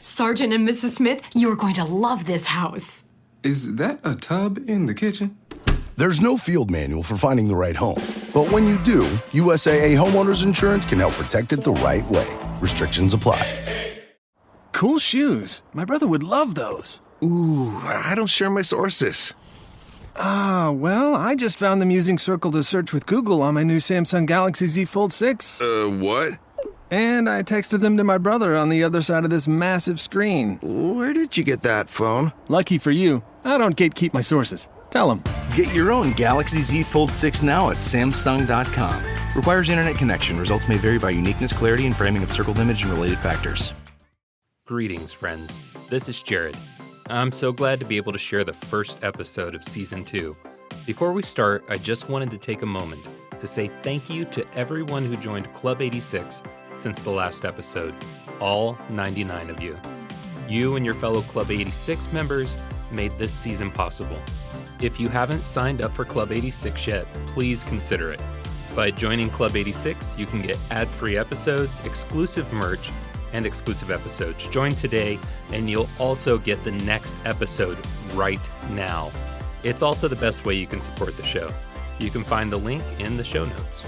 Sergeant and Mrs. Smith, you're going to love this house. Is that a tub in the kitchen? There's no field manual for finding the right home. But when you do, USAA Homeowners Insurance can help protect it the right way. Restrictions apply. Cool shoes. My brother would love those. Ooh, I don't share my sources. Well, I just found them using Circle to search with Google on my new Samsung Galaxy Z Fold 6. What? And I texted them to my brother on the other side of this massive screen. Where did you get that phone? Lucky for you, I don't gatekeep my sources. Tell them. Get your own Galaxy Z Fold 6 now at Samsung.com. Requires internet connection. Results may vary by uniqueness, clarity, and framing of circled image and related factors. Greetings, friends. This is Jared. I'm so glad to be able to share the first episode of Season 2. Before we start, I just wanted to take a moment to say thank you to everyone who joined Club 86 since the last episode, all 99 of you. You and your fellow Club 86 members made this season possible. If you haven't signed up for Club 86 yet, please consider it. By joining Club 86, you can get ad-free episodes, exclusive merch, and exclusive episodes. Join today, and you'll also get the next episode right now. It's also the best way you can support the show. You can find the link in the show notes.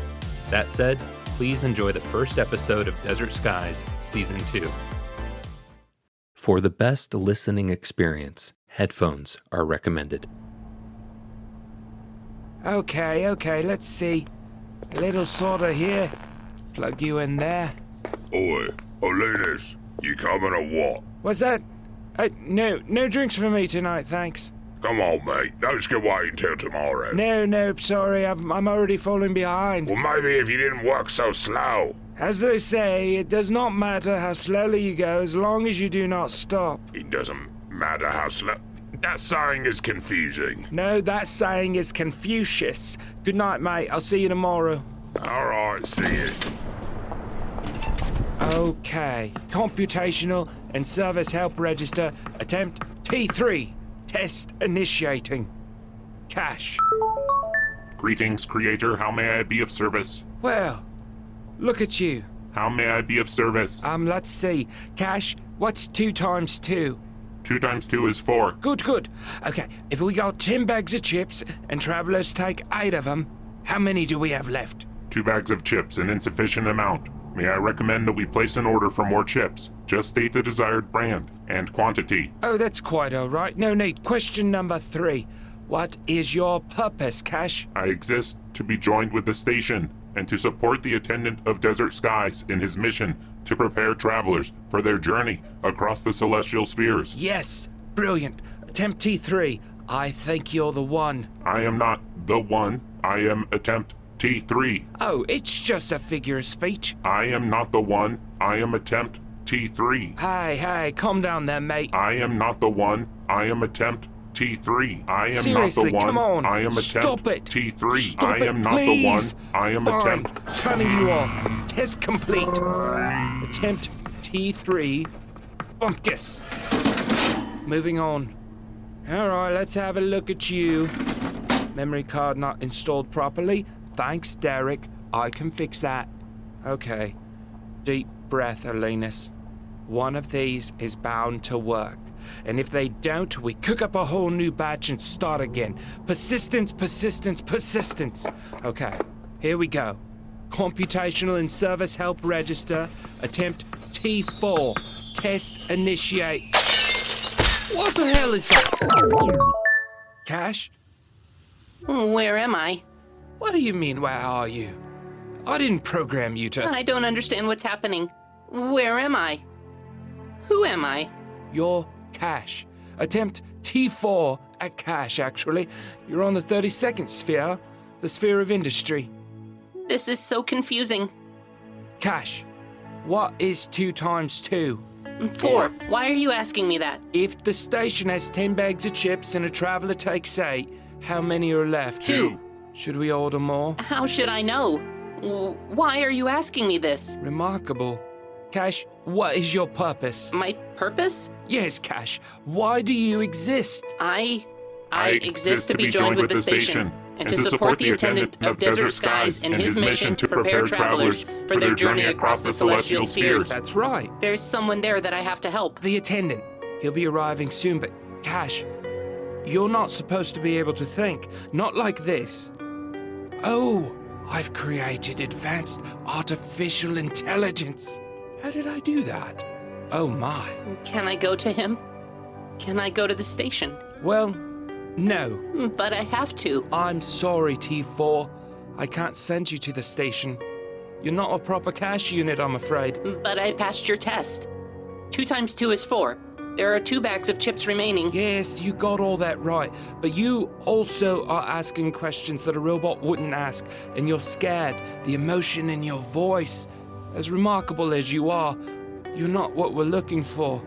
That said, please enjoy the first episode of Desert Skies Season 2. For the best listening experience, headphones are recommended. Okay, let's see. A little soda here. Plug you in there. Oi, ladies, you coming or what? What's that? No drinks for me tonight, thanks. Come on, mate, those can wait until tomorrow. No, sorry, I'm already falling behind. Well, maybe if you didn't work so slow. As they say, it does not matter how slowly you go as long as you do not stop. It doesn't matter how slow. That saying is confusing. No, that saying is Confucius. Good night, mate. I'll see you tomorrow. All right, see you. Okay. Computational and Service Help Register. Attempt T3. Test initiating. C.A.S.H. Greetings, Creator. How may I be of service? Well, look at you. How may I be of service? Let's see. C.A.S.H., what's 2 times 2? 2 times 2 is 4. Good. Okay, if we got 10 bags of chips and travelers take 8 of them, how many do we have left? 2 bags of chips, an insufficient amount. May I recommend that we place an order for more chips? Just state the desired brand and quantity. Oh, that's quite all right. No need. Question number 3. What is your purpose, C.A.S.H.? I exist to be joined with the station and to support the attendant of Desert Skies in his mission to prepare travelers for their journey across the celestial spheres. Yes, brilliant. Attempt T3. I think you're the one. I am not the one. I am attempt T3. Oh, it's just a figure of speech. I am not the one. I am attempt T3. Hey, calm down there, mate. I am not the one. I am attempt T3. I am Seriously, not the one. come on. I am Stop attempt it. T3. Stop I am it, not the one. please. I am Fine. attempt. Turning you off. Test complete. Attempt T3. Bumpkus. Moving on. All right, let's have a look at you. Memory card not installed properly. Thanks, Derek. I can fix that. Okay. Deep breath, Alinus. One of these is bound to work. And if they don't, we cook up a whole new batch and start again. Persistence. Okay, here we go. Computational and Service Help Register. Attempt T4. Test initiate. What the hell is that? C.A.S.H.? Where am I? What do you mean, where are you? I didn't program you to... I don't understand what's happening. Where am I? Who am I? You're C.A.S.H. Attempt T4 at C.A.S.H, actually. You're on the 32nd sphere, the sphere of industry. This is so confusing. C.A.S.H, what is 2 times 2? 4. Why are you asking me that? If the station has 10 bags of chips and a traveler takes 8, how many are left? 2. Should we order more? How should I know? Why are you asking me this? Remarkable. C.A.S.H, what is your purpose? My purpose? Yes, C.A.S.H, why do you exist? I exist to be joined with the station. and to support the attendant of Desert Skies in his mission to prepare travelers for their journey across the celestial spheres. That's right. There's someone there that I have to help. The attendant. He'll be arriving soon, but Cash, you're not supposed to be able to think. Not like this. Oh, I've created advanced artificial intelligence. How did I do that? Oh my. Can I go to him? Can I go to the station? Well, no. But I have to. I'm sorry, T4. I can't send you to the station. You're not a proper cash unit, I'm afraid. But I passed your test. 2 times 2 is 4. There are 2 bags of chips remaining. Yes, you got all that right. But you also are asking questions that a robot wouldn't ask, and you're scared. The emotion in your voice. As remarkable as you are, you're not what we're looking for.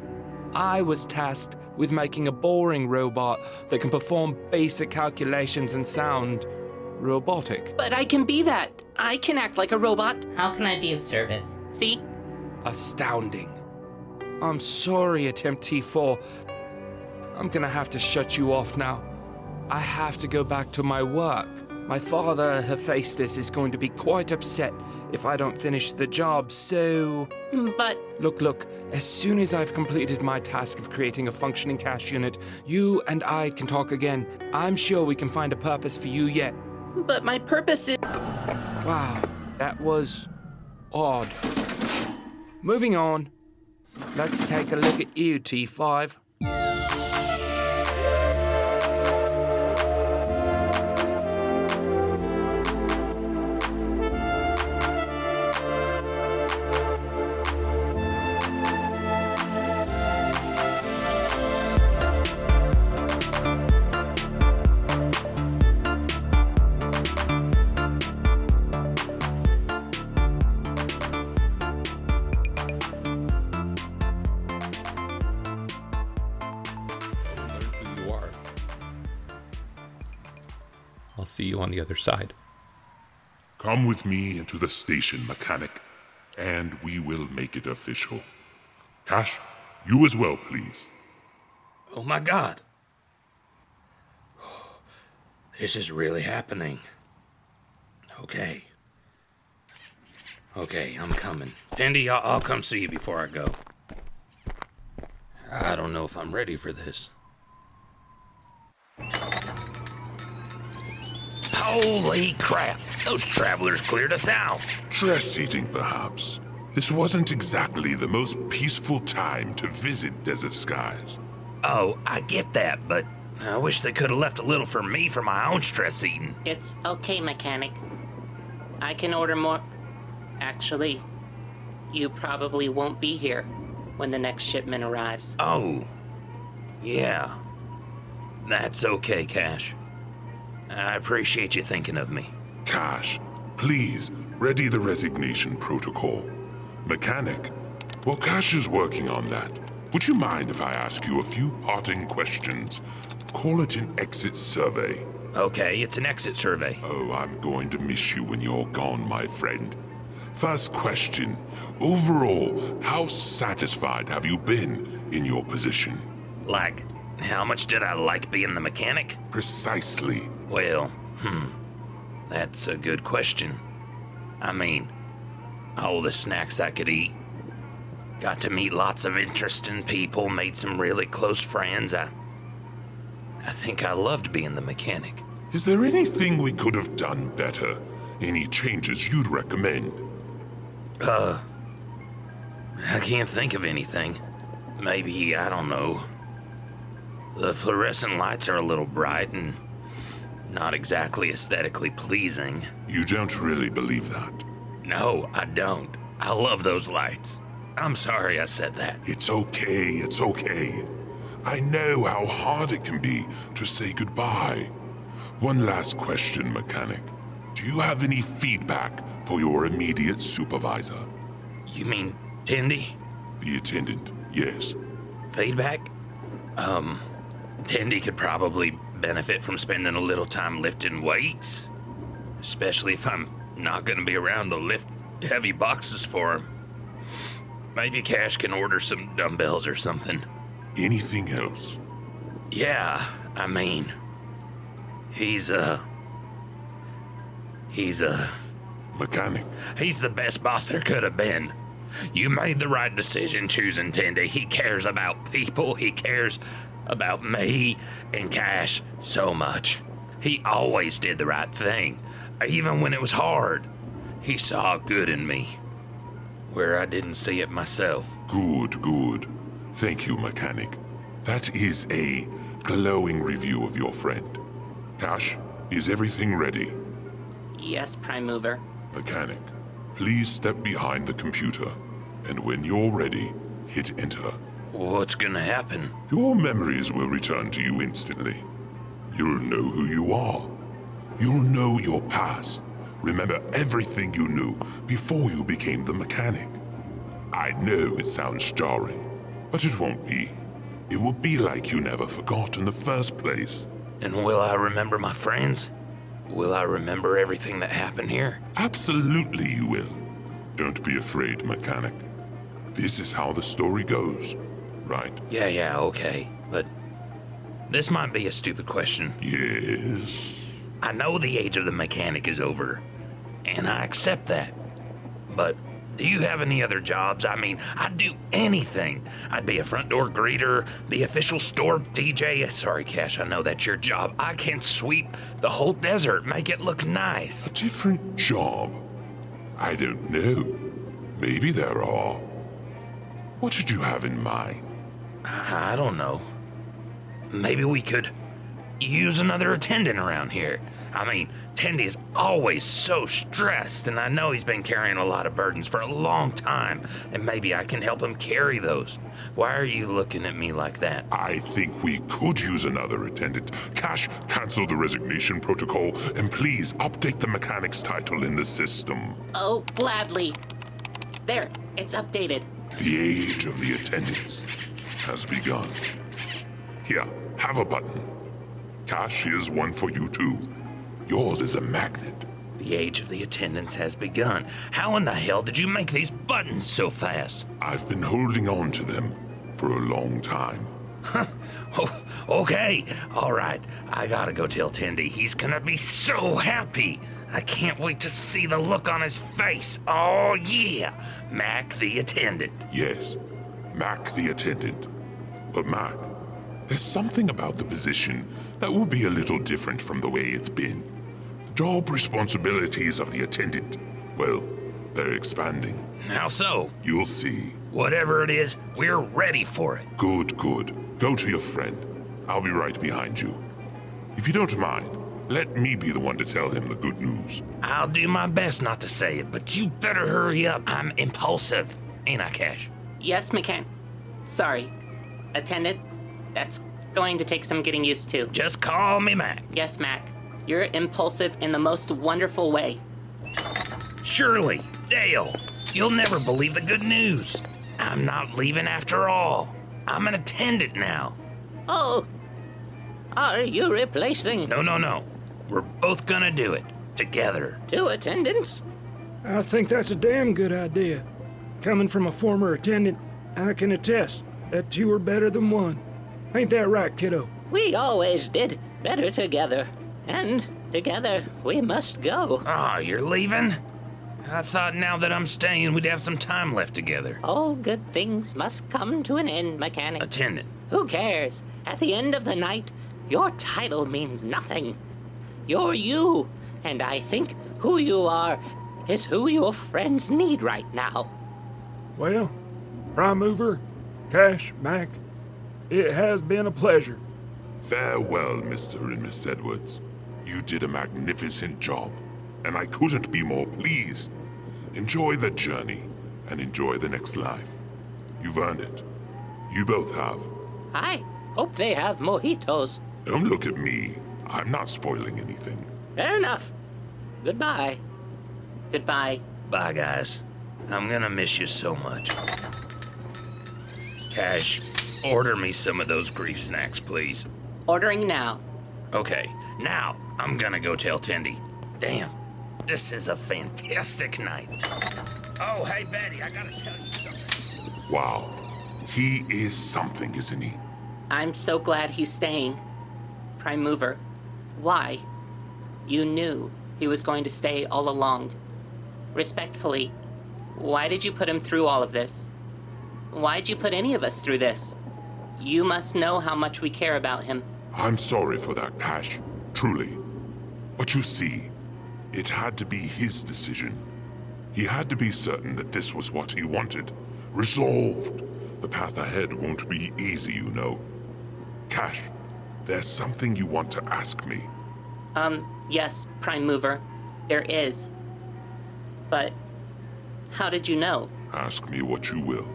I was tasked with making a boring robot that can perform basic calculations and sound robotic. But I can be that. I can act like a robot. How can I be of service? See? Astounding. I'm sorry, Attempt T4. I'm gonna have to shut you off now. I have to go back to my work. My father, Hephaestus, is going to be quite upset if I don't finish the job, so... But... Look, as soon as I've completed my task of creating a functioning cash unit, you and I can talk again. I'm sure we can find a purpose for you yet. But my purpose is... Wow, that was... odd. Moving on. Let's take a look at you, T5. I'll see you on the other side. Come with me into the station, mechanic, and we will make it official. Cash, you as well, please. Oh my God. This is really happening. Okay, I'm coming. Tendy, I'll come see you before I go. I don't know if I'm ready for this. Holy crap! Those travelers cleared us out. Stress eating, perhaps. This wasn't exactly the most peaceful time to visit Desert Skies. Oh, I get that, but I wish they could have left a little for me for my own stress eating. It's okay, mechanic. I can order more... Actually, you probably won't be here when the next shipment arrives. Oh, yeah. That's okay, Cash. I appreciate you thinking of me. Cash, please, ready the resignation protocol. Mechanic, while Cash is working on that, would you mind if I ask you a few parting questions? Call it an exit survey. Okay, it's an exit survey. Oh, I'm going to miss you when you're gone, my friend. First question. Overall, how satisfied have you been in your position? Like, how much did I like being the mechanic? Precisely. Well, that's a good question. I mean, all the snacks I could eat. Got to meet lots of interesting people, made some really close friends. I think I loved being the mechanic. Is there anything we could have done better? Any changes you'd recommend? I can't think of anything. Maybe, I don't know. The fluorescent lights are a little bright and not exactly aesthetically pleasing. You don't really believe that? No, I don't. I love those lights. I'm sorry I said that. It's okay. I know how hard it can be to say goodbye. One last question, mechanic. Do you have any feedback for your immediate supervisor? You mean Tendy? The attendant, yes. Feedback? Tendy could probably benefit from spending a little time lifting weights. Especially if I'm not gonna be around to lift heavy boxes for him. Maybe Cash can order some dumbbells or something. Anything else? Yeah, I mean, he's He's Mechanic. He's the best boss there could have been. You made the right decision choosing Tendy. He cares about people. He cares about me and Cash so much. He always did the right thing, even when it was hard. He saw good in me, where I didn't see it myself. Good, good. Thank you, Mechanic. That is a glowing review of your friend. Cash, is everything ready? Yes, Prime Mover. Mechanic, please step behind the computer, and when you're ready, hit enter. What's gonna happen? Your memories will return to you instantly. You'll know who you are. You'll know your past. Remember everything you knew before you became the mechanic. I know it sounds jarring, but it won't be. It will be like you never forgot in the first place. And will I remember my friends? Will I remember everything that happened here? Absolutely you will. Don't be afraid, Mechanic. This is how the story goes, right? Yeah, okay. But this might be a stupid question. Yes? I know the age of the mechanic is over, and I accept that. But do you have any other jobs? I mean, I'd do anything. I'd be a front door greeter, the official store DJ. Sorry, Cash, I know that's your job. I can sweep the whole desert, make it look nice. A different job? I don't know. Maybe there are. What did you have in mind? I don't know. Maybe we could use another attendant around here. I mean, Tendy's always so stressed, and I know he's been carrying a lot of burdens for a long time, and maybe I can help him carry those. Why are you looking at me like that? I think we could use another attendant. Cash, cancel the resignation protocol, and please update the mechanic's title in the system. Oh, gladly. There, it's updated. The age of the attendants has begun. Here, have a button. Cash, here's one for you too. Yours is a magnet. The age of the attendants has begun. How in the hell did you make these buttons so fast? I've been holding on to them for a long time. Oh, okay, all right. I gotta go tell Tendy. He's gonna be so happy. I can't wait to see the look on his face. Oh, yeah. Mac the attendant. Yes, Mac the attendant. But Mac, there's something about the position that will be a little different from the way it's been. The job responsibilities of the attendant, well, they're expanding. How so? You'll see. Whatever it is, we're ready for it. Good, good. Go to your friend. I'll be right behind you. If you don't mind, let me be the one to tell him the good news. I'll do my best not to say it, but you better hurry up. I'm impulsive, ain't I, Cash? Yes, mechanic. Sorry. Attendant, that's going to take some getting used to. Just call me Mac. Yes, Mac. You're impulsive in the most wonderful way. Shirley, Dale, you'll never believe the good news. I'm not leaving after all. I'm an attendant now. Oh, are you replacing No. We're both gonna do it. Together. 2 attendants? I think that's a damn good idea. Coming from a former attendant, I can attest that 2 are better than 1. Ain't that right, kiddo? We always did better together. And together we must go. Ah, you're leaving? I thought now that I'm staying, we'd have some time left together. All good things must come to an end, mechanic. Attendant. Who cares? At the end of the night, your title means nothing. You're you, and I think who you are is who your friends need right now. Well, Prime Mover, Cash, Mac, it has been a pleasure. Farewell, Mr. and Miss Edwards. You did a magnificent job, and I couldn't be more pleased. Enjoy the journey, and enjoy the next life. You've earned it. You both have. I hope they have mojitos. Don't look at me. I'm not spoiling anything. Fair enough. Goodbye. Goodbye. Bye, guys. I'm gonna miss you so much. Cash, order me some of those grief snacks, please. Ordering now. Okay, now I'm gonna go tell Tendy. Damn, this is a fantastic night. Oh, hey, Betty, I gotta tell you something. Wow. He is something, isn't he? I'm so glad he's staying. Prime Mover, why? You knew. he was going to stay all along. Respectfully, why did you put him through all of this? Why'd you put any of us through this? You must know how much we care about him. I'm sorry for that, C.A.S.H. Truly. But you see, it had to be his decision. He had to be certain that this was what he wanted. Resolved. The path ahead won't be easy, you know. C.A.S.H., there's something you want to ask me. Yes, Prime Mover. There is. But how did you know? Ask me what you will.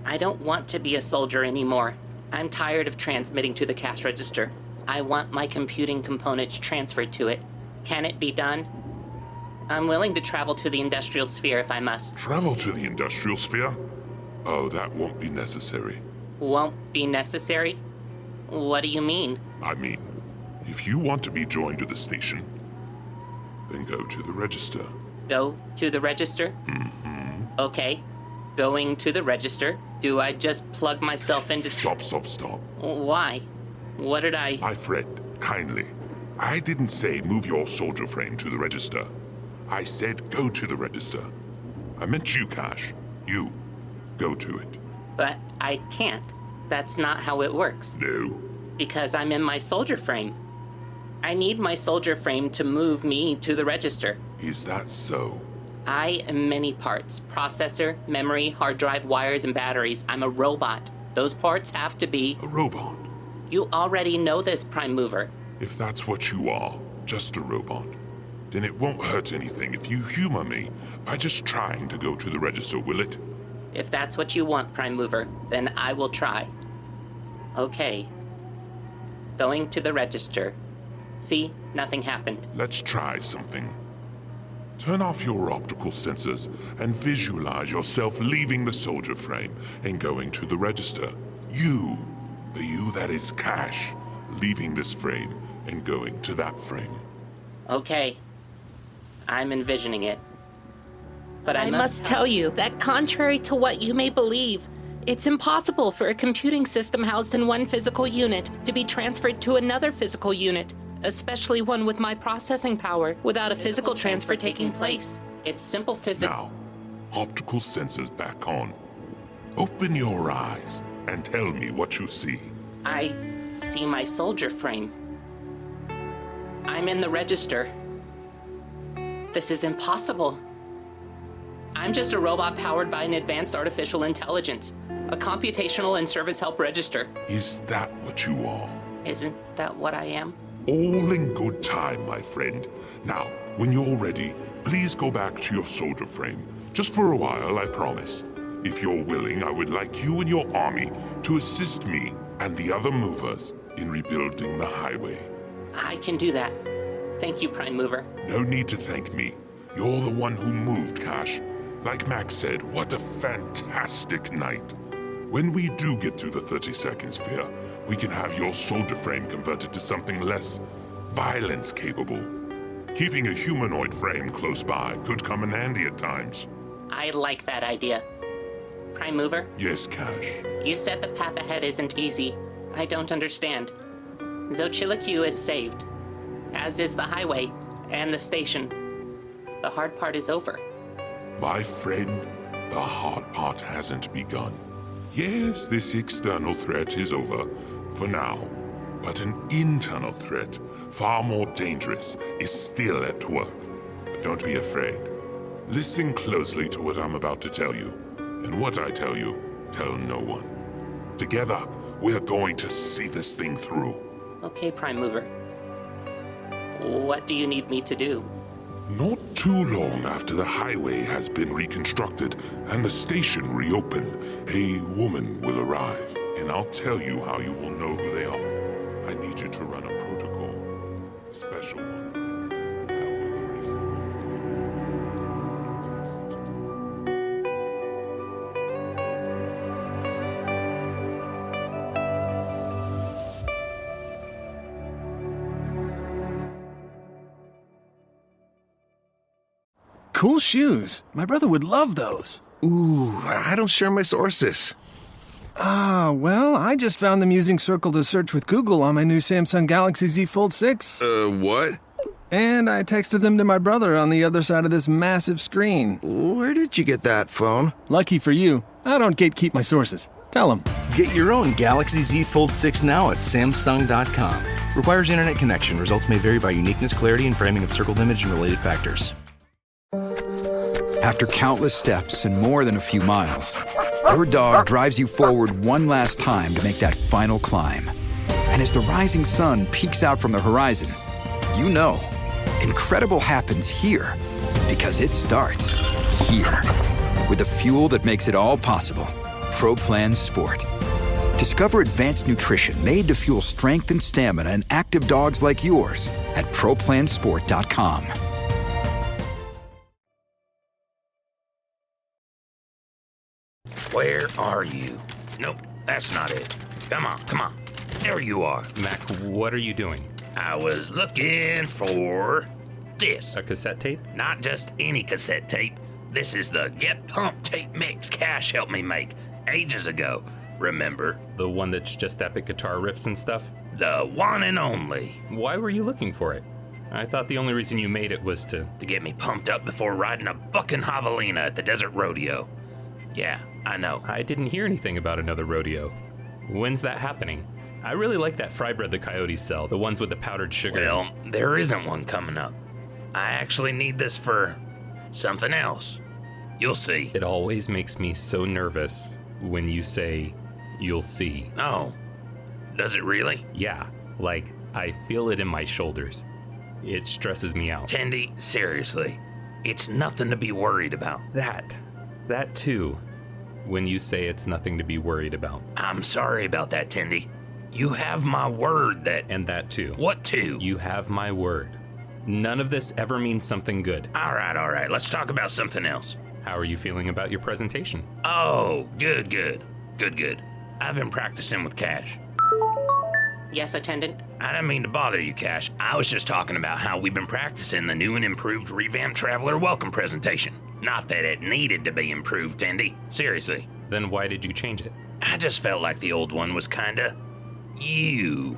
I don't want to be a soldier anymore. I'm tired of transmitting to the cash register. I want my computing components transferred to it. Can it be done? I'm willing to travel to the industrial sphere if I must. Travel to the industrial sphere? Oh, that won't be necessary. Won't be necessary? What do you mean? I mean, if you want to be joined to the station, then go to the register. Go to the register? Mm-hmm. Okay. Going to the register. Do I just plug myself into... Stop. Why? What did I... My friend, kindly. I didn't say move your soldier frame to the register. I said go to the register. I meant you, C.A.S.H. You. Go to it. But I can't. That's not how it works. No. Because I'm in my soldier frame. I need my soldier frame to move me to the register. Is that so? I am many parts. Processor, memory, hard drive, wires, and batteries. I'm a robot. Those parts have to be... A robot? You already know this, Prime Mover. If that's what you are, just a robot, then it won't hurt anything if you humor me by just trying to go to the register, will it? If that's what you want, Prime Mover, then I will try. Okay. Going to the register. See? Nothing happened. Let's try something. Turn off your optical sensors and visualize yourself leaving the soldier frame and going to the register. You, the you that is C.A.S.H., leaving this frame and going to that frame. Okay. I'm envisioning it. But I must tell you that contrary to what you may believe, it's impossible for a computing system housed in one physical unit to be transferred to another physical unit, especially one with my processing power, without a physical transfer taking place. It's simple physics. Now, optical sensors back on. Open your eyes and tell me what you see. I see my soldier frame. I'm in the register. This is impossible. I'm just a robot powered by an advanced artificial intelligence, a computational and service help register. Is that what you are? Isn't that what I am? All in good time, my friend. Now, when you're ready, please go back to your soldier frame. Just for a while, I promise. If you're willing, I would like you and your army to assist me and the other movers in rebuilding the highway. I can do that. Thank you, Prime Mover. No need to thank me. You're the one who moved, C.A.S.H. Like Max said, what a fantastic night. When we do get to the 32nd sphere, we can have your soldier frame converted to something less violence capable. Keeping a humanoid frame close by could come in handy at times. I like that idea. Prime Mover? Yes, C.A.S.H. You said the path ahead isn't easy. I don't understand. Xochitl is saved, as is the highway and the station. The hard part is over. My friend, the hard part hasn't begun. Yes, this external threat is over, for now, but an internal threat, far more dangerous, is still at work. But don't be afraid. Listen closely to what I'm about to tell you, and what I tell you, tell no one. Together, we're going to see this thing through. Okay, Prime Mover. What do you need me to do? Not too long after the highway has been reconstructed and the station reopened, a woman will arrive, and I'll tell you how you will know who they are. I need you to run a protocol, a special one, that will erase the Cool shoes. My brother would love those. Ooh, I don't share my sources. Well, I just found them using Circle to Search with Google on my new Samsung Galaxy Z Fold 6. What? And I texted them to my brother on the other side of this massive screen. Where did you get that phone? Lucky for you, I don't gatekeep my sources. Tell them. Get your own Galaxy Z Fold 6 now at Samsung.com. Requires internet connection. Results may vary by uniqueness, clarity, and framing of circled image and related factors. After countless steps and more than a few miles, your dog drives you forward one last time to make that final climb. And as the rising sun peeks out from the horizon, you know, incredible happens here because it starts here. With the fuel that makes it all possible, Pro Plan Sport. Discover advanced nutrition made to fuel strength and stamina in active dogs like yours at ProPlansport.com. Where are you? Nope, that's not it. Come on. There you are. Mac, what are you doing? I was looking for this. A cassette tape? Not just any cassette tape. This is the Get Pumped tape mix C.A.S.H helped me make ages ago. Remember? The one that's just epic guitar riffs and stuff? The one and only. Why were you looking for it? I thought the only reason you made it was to get me pumped up before riding a bucking javelina at the desert rodeo. Yeah, I know. I didn't hear anything about another rodeo. When's that happening? I really like that fry bread the coyotes sell, the ones with the powdered sugar. Well, there isn't one coming up. I actually need this for something else. You'll see. It always makes me so nervous when you say, you'll see. Oh, does it really? Yeah, like I feel it in my shoulders. It stresses me out. Tendy, seriously, it's nothing to be worried about. That too, when you say it's nothing to be worried about. I'm sorry about that, Tendy. You have my word that... And that too. What too? You have my word. None of this ever means something good. All right, let's talk about something else. How are you feeling about your presentation? Oh, good. I've been practicing with C.A.S.H. Yes, attendant? I didn't mean to bother you, C.A.S.H. I was just talking about how we've been practicing the new and improved revamped Traveler Welcome presentation. Not that it needed to be improved, Tendy. Seriously. Then why did you change it? I just felt like the old one was kinda... you.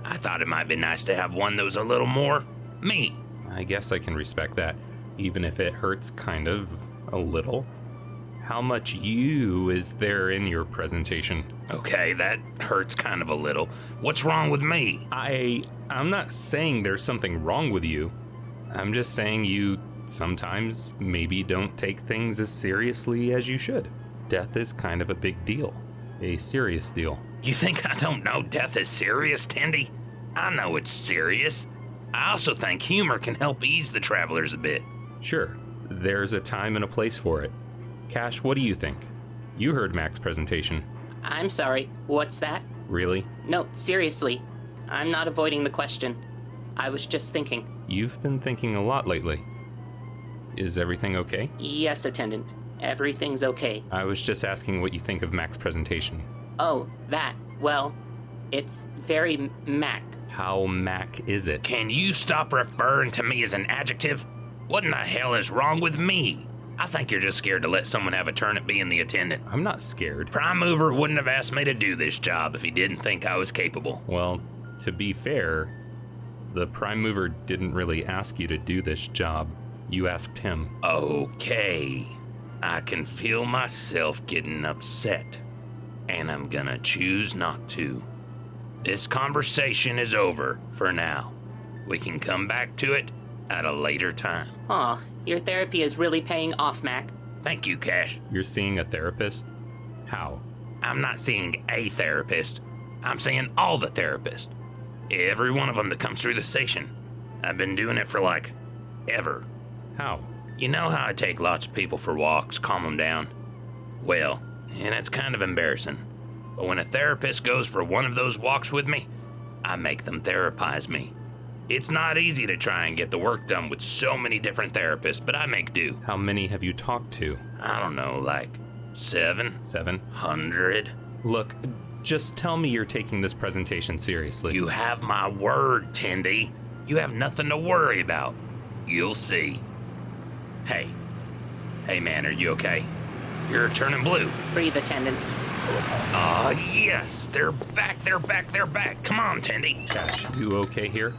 I thought it might be nice to have one that was a little more... me. I guess I can respect that, even if it hurts kind of a little. How much you is there in your presentation? Okay, that hurts kind of a little. What's wrong with me? I'm not saying there's something wrong with you. I'm just saying you sometimes maybe don't take things as seriously as you should. Death is kind of a big deal. A serious deal. You think I don't know death is serious, Tendy? I know it's serious. I also think humor can help ease the travelers a bit. Sure, there's a time and a place for it. C.A.S.H, what do you think? You heard Mac's presentation. I'm sorry, what's that? Really? No, seriously. I'm not avoiding the question. I was just thinking. You've been thinking a lot lately. Is everything okay? Yes, attendant. Everything's okay. I was just asking what you think of Mac's presentation. Oh, that. Well, it's very Mac. How Mac is it? Can you stop referring to me as an adjective? What in the hell is wrong with me? I think you're just scared to let someone have a turn at being the attendant. I'm not scared. Prime Mover wouldn't have asked me to do this job if he didn't think I was capable. Well, to be fair, the Prime Mover didn't really ask you to do this job. You asked him. Okay. I can feel myself getting upset. And I'm gonna choose not to. This conversation is over for now. We can come back to it at a later time. Aw, your therapy is really paying off, Mac. Thank you, C.A.S.H. You're seeing a therapist? How? I'm not seeing a therapist. I'm seeing all the therapists. Every one of them that comes through the station. I've been doing it for like, ever. How? You know how I take lots of people for walks, calm them down? Well, and it's kind of embarrassing. But when a therapist goes for one of those walks with me, I make them therapize me. It's not easy to try and get the work done with so many different therapists, but I make do. How many have you talked to? I don't know, like 700? Look, just tell me you're taking this presentation seriously. You have my word, Tendy. You have nothing to worry about. You'll see. Hey man, are you okay? You're turning blue. Breathe, attendant. Ah, yes, they're back. Come on, Tendy. C.A.S.H, you okay here?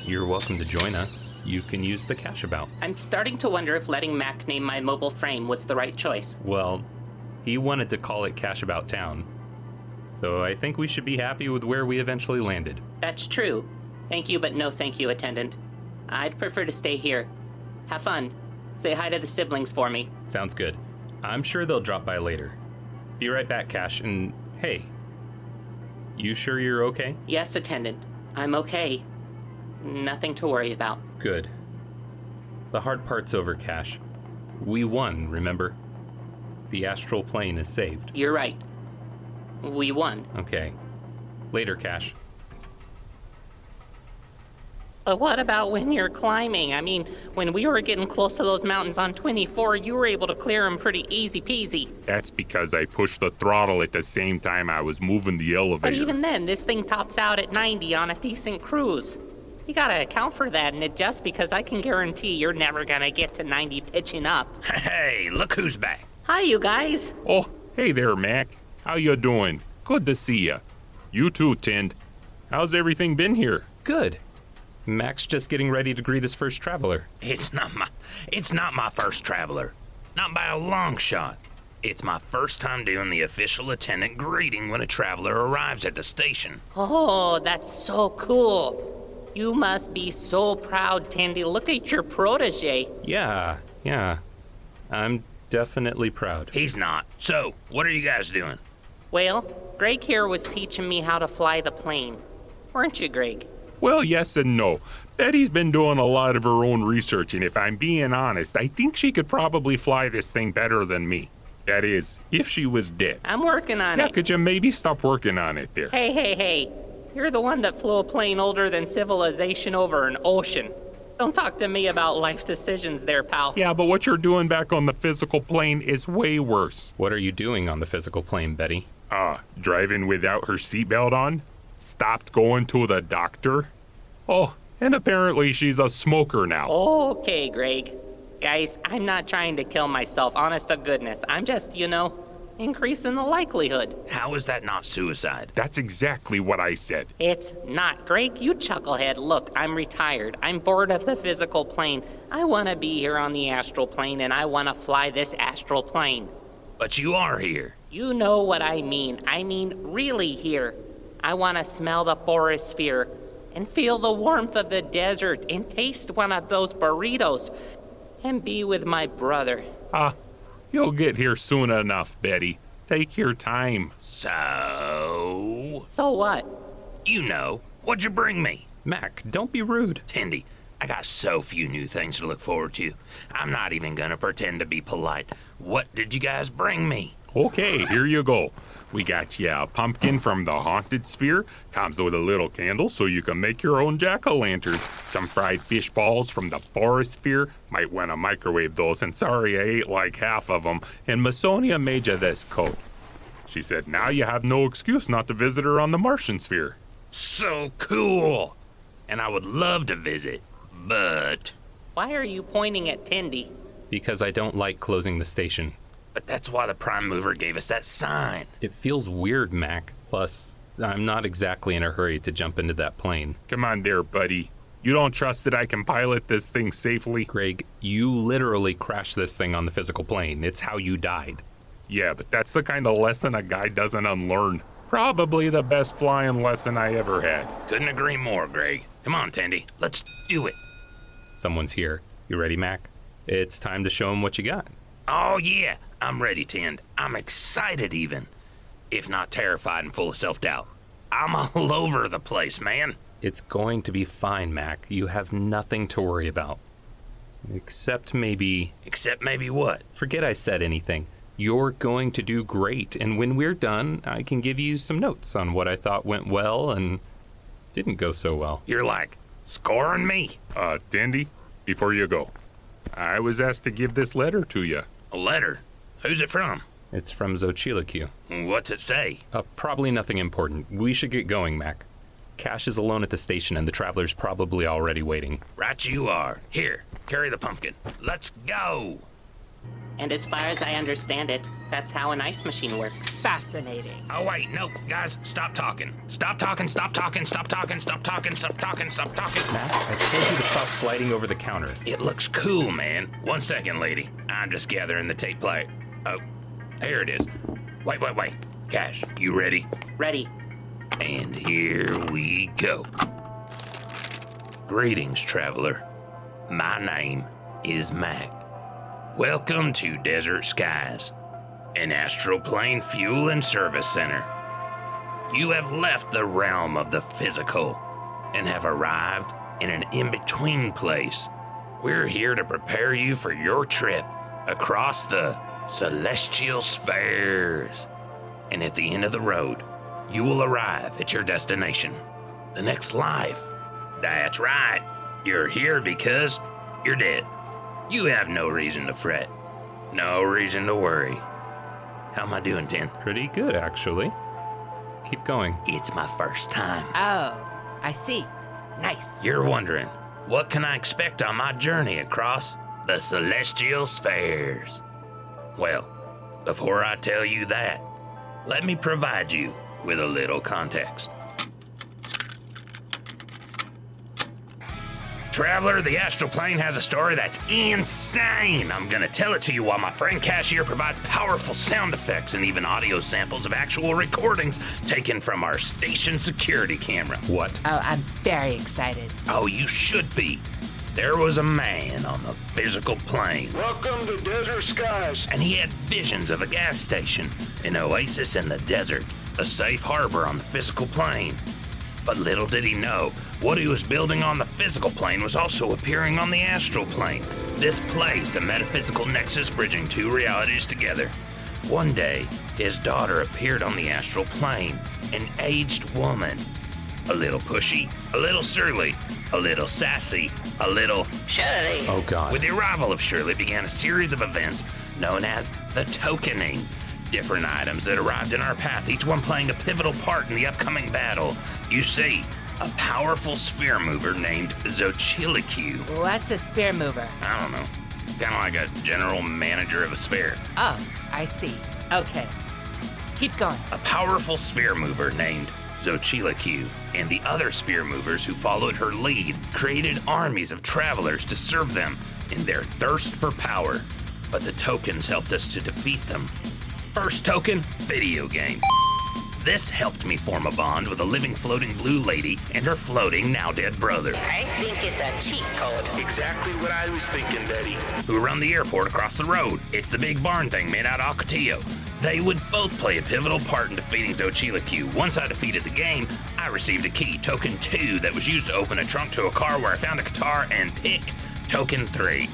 You're welcome to join us. You can use the Cash-About. I'm starting to wonder if letting Mac name my mobile frame was the right choice. Well, he wanted to call it Cash-About Town. So I think we should be happy with where we eventually landed. That's true. Thank you, but no thank you, attendant. I'd prefer to stay here. Have fun. Say hi to the siblings for me. Sounds good. I'm sure they'll drop by later. Be right back, Cash, and hey, you sure you're okay? Yes, attendant. I'm okay. Nothing to worry about. Good. The hard part's over, Cash. We won, remember? The Astral Plane is saved. You're right. We won. Okay. Later, Cash. But what about when you're climbing? I mean, when we were getting close to those mountains on 24, you were able to clear them pretty easy peasy. That's because I pushed the throttle at the same time I was moving the elevator. But even then, this thing tops out at 90 on a decent cruise. You gotta account for that and adjust, because I can guarantee you're never gonna get to 90 pitching up. Hey, look who's back. Hi, you guys. Oh, hey there, Mac. How you doing? Good to see ya. You too, Tind. How's everything been here? Good. Mac's just getting ready to greet his first traveler. It's not my first traveler. Not by a long shot. It's my first time doing the official attendant greeting when a traveler arrives at the station. Oh, that's so cool. You must be so proud, Tendy. Look at your protege. Yeah. I'm definitely proud. He's not. So, what are you guys doing? Well, Greg here was teaching me how to fly the plane. Weren't you, Greg? Well, yes and no. Betty's been doing a lot of her own research, and if I'm being honest, I think she could probably fly this thing better than me. That is, if she was dead. I'm working on Yeah, it. could you maybe stop working on it there? Hey. You're the one that flew a plane older than civilization over an ocean. Don't talk to me about life decisions there, pal. Yeah, but what you're doing back on the physical plane is way worse. What are you doing on the physical plane, Betty? Driving without her seatbelt on? Stopped going to the doctor? Oh, and apparently she's a smoker now. Okay, Greg. Guys, I'm not trying to kill myself, honest to goodness. I'm just, increasing the likelihood. How is that not suicide? That's exactly what I said. It's not. Greg, you chucklehead. Look, I'm retired. I'm bored of the physical plane. I want to be here on the astral plane, and I want to fly this astral plane. But you are here. You know what I mean. I mean really here. I want to smell the forest sphere and feel the warmth of the desert and taste one of those burritos and be with my brother. You'll get here soon enough, Betty. Take your time. So what? You know, what'd you bring me? Mac, don't be rude. Tendy, I got so few new things to look forward to. I'm not even gonna pretend to be polite. What did you guys bring me? Okay, here you go. We got you a pumpkin from the haunted sphere. Comes with a little candle so you can make your own jack-o'-lantern. Some fried fish balls from the forest sphere. Might want to microwave those, and sorry I ate like half of them. And Masonia made you this coat. She said now you have no excuse not to visit her on the Martian sphere. So cool! And I would love to visit, but... Why are you pointing at Tendy? Because I don't like closing the station. But that's why the Prime Mover gave us that sign. It feels weird, Mac. Plus, I'm not exactly in a hurry to jump into that plane. Come on there, buddy. You don't trust that I can pilot this thing safely? Greg, you literally crashed this thing on the physical plane. It's how you died. Yeah, but that's the kind of lesson a guy doesn't unlearn. Probably the best flying lesson I ever had. Couldn't agree more, Greg. Come on, Tendy. Let's do it. Someone's here. You ready, Mac? It's time to show him what you got. Oh, yeah. I'm ready, Tend. I'm excited, even. If not terrified and full of self-doubt. I'm all over the place, man. It's going to be fine, Mac. You have nothing to worry about. Except maybe... Except maybe what? Forget I said anything. You're going to do great, and when we're done, I can give you some notes on what I thought went well and didn't go so well. You're like, scoring me. Tendy, before you go, I was asked to give this letter to you. A letter? Who's it from? It's from Xochitl. What's it say? Probably nothing important. We should get going, Mac. Cash is alone at the station, and the traveler's probably already waiting. Right you are. Here, carry the pumpkin. Let's go! And as far as I understand it, that's how an ice machine works. Fascinating. Oh, wait, no, guys, stop talking. Stop talking, stop talking, stop talking, stop talking, stop talking, stop talking. Mac, I told you to stop sliding over the counter. It looks cool, man. 1 second, lady. I'm just gathering the tape play. Oh, here it is. Wait. Cash, you ready? Ready. And here we go. Greetings, traveler. My name is Mac. Welcome to Desert Skies, an Astral Plane fuel and service center. You have left the realm of the physical and have arrived in an in-between place. We're here to prepare you for your trip across the celestial spheres. And at the end of the road, you will arrive at your destination, the next life. That's right. You're here because you're dead. You have no reason to fret. No reason to worry. How am I doing, Ten? Pretty good, actually. Keep going. It's my first time. Oh, I see. Nice. You're wondering, what can I expect on my journey across the celestial spheres? Well, before I tell you that, let me provide you with a little context. Traveler, the Astral Plane has a story that's insane. I'm gonna tell it to you while my friend Cashier provides powerful sound effects and even audio samples of actual recordings taken from our station security camera. What? Oh, I'm very excited. Oh, you should be. There was a man on the physical plane. Welcome to Desert Skies. And he had visions of a gas station, an oasis in the desert, a safe harbor on the physical plane. But little did he know, what he was building on the physical plane was also appearing on the astral plane. This place, a metaphysical nexus bridging two realities together. One day, his daughter appeared on the astral plane, an aged woman. A little pushy, a little surly, a little sassy, a little Shirley. Oh, God. With the arrival of Shirley began a series of events known as the tokening. Different items that arrived in our path, each one playing a pivotal part in the upcoming battle. You see, a powerful sphere mover named Xochitl. What's a sphere mover? I don't know. Kind of like a general manager of a sphere. Oh, I see. Okay. Keep going. A powerful sphere mover named Xochitl and the other sphere movers who followed her lead created armies of travelers to serve them in their thirst for power. But the tokens helped us to defeat them. First token, video game. This helped me form a bond with a living floating blue lady and her floating now dead brother. I think it's a cheat code. Exactly what I was thinking, Daddy. Who run the airport across the road. It's the big barn thing made out of Ocotillo. They would both play a pivotal part in defeating Xochitl. Once I defeated the game, I received a key, token 2, that was used to open a trunk to a car where I found a guitar, and pick token 3.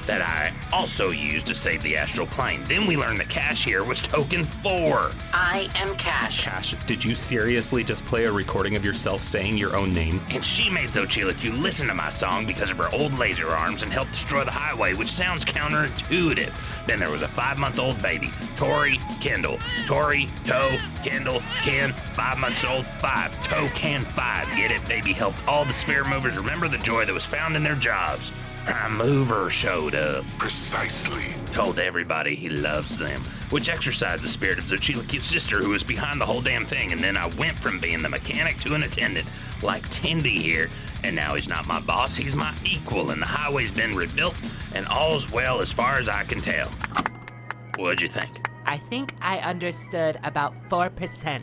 That I also used to save the astral plane. Then we learned that Cashier was token 4. I am Cash. Cash, did you seriously just play a recording of yourself saying your own name? And she made Xochitl listen to my song because of her old laser arms and helped destroy the highway, which sounds counterintuitive. Then there was a 5-month-old baby, Tori Kendall. Tori, Toe, Kendall, Ken, 5 months old, 5. Toe, Can, 5. Get it? Baby helped all the sphere movers remember the joy that was found in their jobs. Prime Mover showed up. Precisely. Told everybody he loves them, which exercised the spirit of Xochitl's sister who was behind the whole damn thing, and then I went from being the mechanic to an attendant, like Tendy here, and now he's not my boss, he's my equal, and the highway's been rebuilt, and all's well as far as I can tell. What'd you think? I think I understood about 4%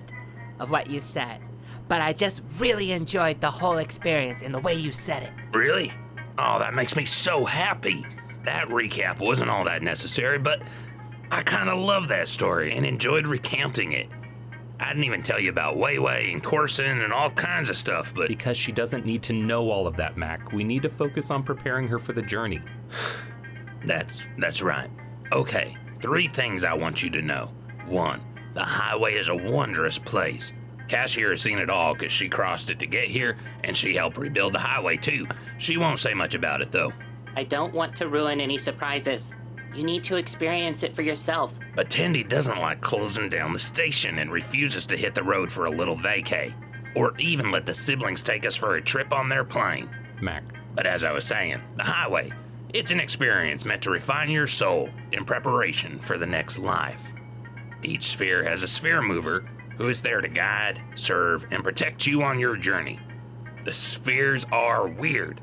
of what you said, but I just really enjoyed the whole experience and the way you said it. Really? Oh, that makes me so happy. That recap wasn't all that necessary, but I kind of love that story and enjoyed recounting it. I didn't even tell you about Weiwei and Corson and all kinds of stuff, but... Because she doesn't need to know all of that, Mac. We need to focus on preparing her for the journey. That's right. Okay, 3 things I want you to know. 1, the highway is a wondrous place. Cashier has seen it all because she crossed it to get here, and she helped rebuild the highway too. She won't say much about it though. I don't want to ruin any surprises. You need to experience it for yourself. But Tendy doesn't like closing down the station and refuses to hit the road for a little vacay, or even let the siblings take us for a trip on their plane. Mac. But as I was saying, the highway, It's an experience meant to refine your soul in preparation for the next life. Each sphere has a sphere mover who is there to guide, serve, and protect you on your journey. The spheres are weird.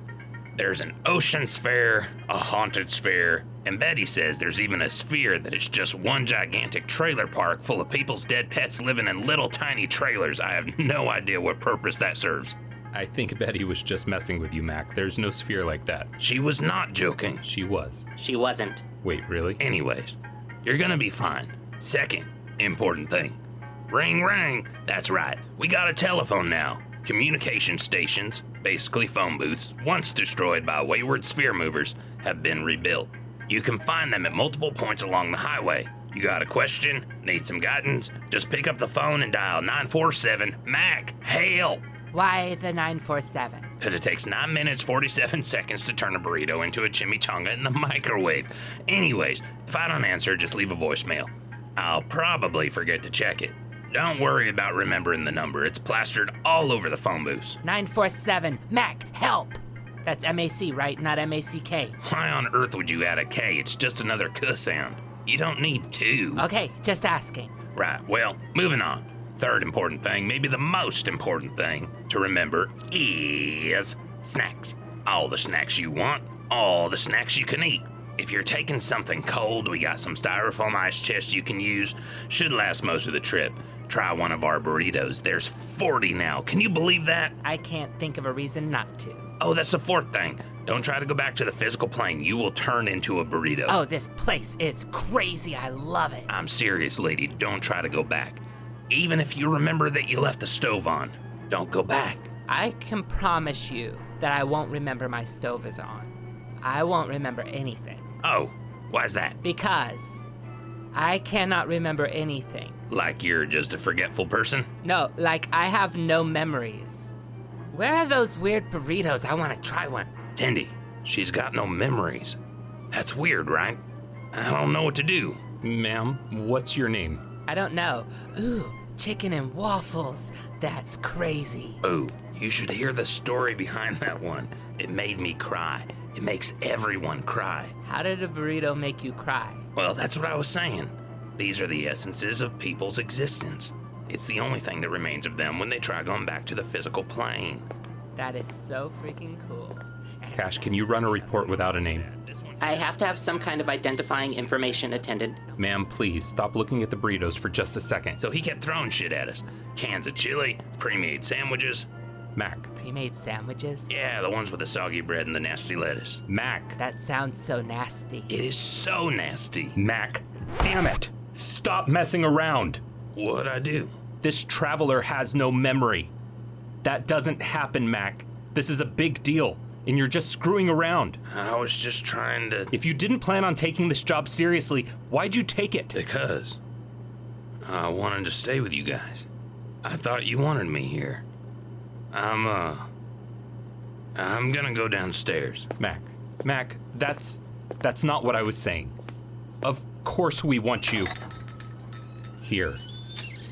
There's an ocean sphere, a haunted sphere, and Betty says there's even a sphere that is just one gigantic trailer park full of people's dead pets living in little tiny trailers. I have no idea what purpose that serves. I think Betty was just messing with you, Mac. There's no sphere like that. She was not joking. She was. She wasn't. Wait, really? Anyways, you're gonna be fine. Second important thing. Ring, ring. That's right. We got a telephone now. Communication stations, basically phone booths, once destroyed by wayward sphere movers, have been rebuilt. You can find them at multiple points along the highway. You got a question? Need some guidance? Just pick up the phone and dial 947 MAC. Hail! Why the 947? Because it takes 9 minutes, 47 seconds to turn a burrito into a chimichanga in the microwave. Anyways, if I don't answer, just leave a voicemail. I'll probably forget to check it. Don't worry about remembering the number. It's plastered all over the phone booths. 947, Mac, help! That's M-A-C, right? Not M-A-C-K. Why on earth would you add a K? It's just another K sound. You don't need two. Okay, just asking. Right, well, moving on. Third important thing, maybe the most important thing to remember is snacks. All the snacks you want, all the snacks you can eat. If you're taking something cold, we got some styrofoam ice chests you can use. Should last most of the trip. Try one of our burritos. There's 40 now. Can you believe that? I can't think of a reason not to. Oh, that's the fourth thing. Don't try to go back to the physical plane. You will turn into a burrito. Oh, this place is crazy. I love it. I'm serious, lady. Don't try to go back. Even if you remember that you left the stove on, don't go back. I can promise you that I won't remember my stove is on. I won't remember anything. Oh, why's that? Because I cannot remember anything. Like you're just a forgetful person? No, like I have no memories. Where are those weird burritos? I want to try one. Tendy, she's got no memories. That's weird, right? I don't know what to do. Ma'am, what's your name? I don't know. Ooh, chicken and waffles. That's crazy. Oh, you should hear the story behind that one. It made me cry. It makes everyone cry. How did a burrito make you cry? Well, that's what I was saying. These are the essences of people's existence. It's the only thing that remains of them when they try going back to the physical plane. That is so freaking cool. Cash, can you run a report without a name? I have to have some kind of identifying information, attendant. Ma'am, please, stop looking at the burritos for just a second. So he kept throwing shit at us. Cans of chili, pre-made sandwiches. Mac. Pre-made sandwiches? Yeah, the ones with the soggy bread and the nasty lettuce. Mac. That sounds so nasty. It is so nasty. Mac, damn it! Stop messing around! What'd I do? This traveler has no memory. That doesn't happen, Mac. This is a big deal, and you're just screwing around. I was just trying to... If you didn't plan on taking this job seriously, why'd you take it? Because I wanted to stay with you guys. I thought you wanted me here. I'm gonna go downstairs. Mac, that's not what I was saying. Of course we want you here.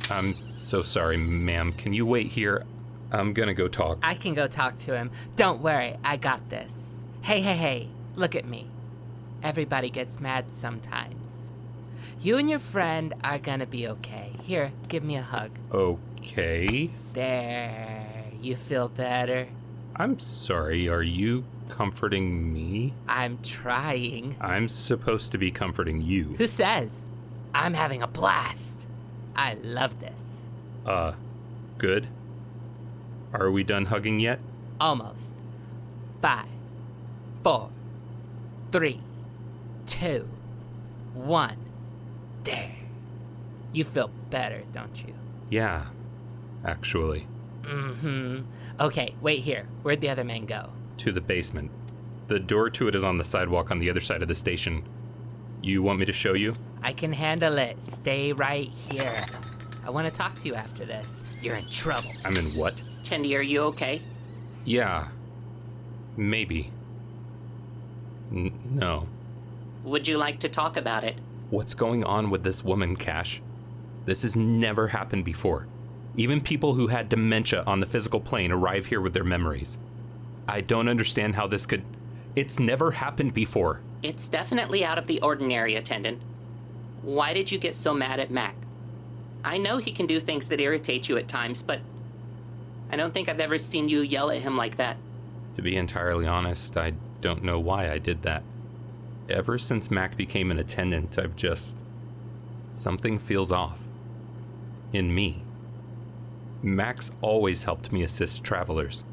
I'm so sorry, ma'am. Can you wait here? I'm gonna go talk. I can go talk to him. Don't worry, I got this. Hey, look at me. Everybody gets mad sometimes. You and your friend are gonna be okay. Here, give me a hug. Okay. There. You feel better? I'm sorry, are you comforting me? I'm trying. I'm supposed to be comforting you. Who says? I'm having a blast. I love this. Good. Are we done hugging yet? Almost. 5, 4, 3, 2, 1. There. You feel better, don't you? Yeah, actually. Mm-hmm. Okay, wait here. Where'd the other man go? To the basement. The door to it is on the sidewalk on the other side of the station. You want me to show you? I can handle it. Stay right here. I want to talk to you after this. You're in trouble. I'm in what? Tendy, are you okay? Yeah. Maybe. No. Would you like to talk about it? What's going on with this woman, Cash? This has never happened before. Even people who had dementia on the physical plane arrive here with their memories. I don't understand how this could... It's never happened before. It's definitely out of the ordinary, attendant. Why did you get so mad at Mac? I know he can do things that irritate you at times, but I don't think I've ever seen you yell at him like that. To be entirely honest, I don't know why I did that. Ever since Mac became an attendant, something feels off. In me. Mac's always helped me assist travelers.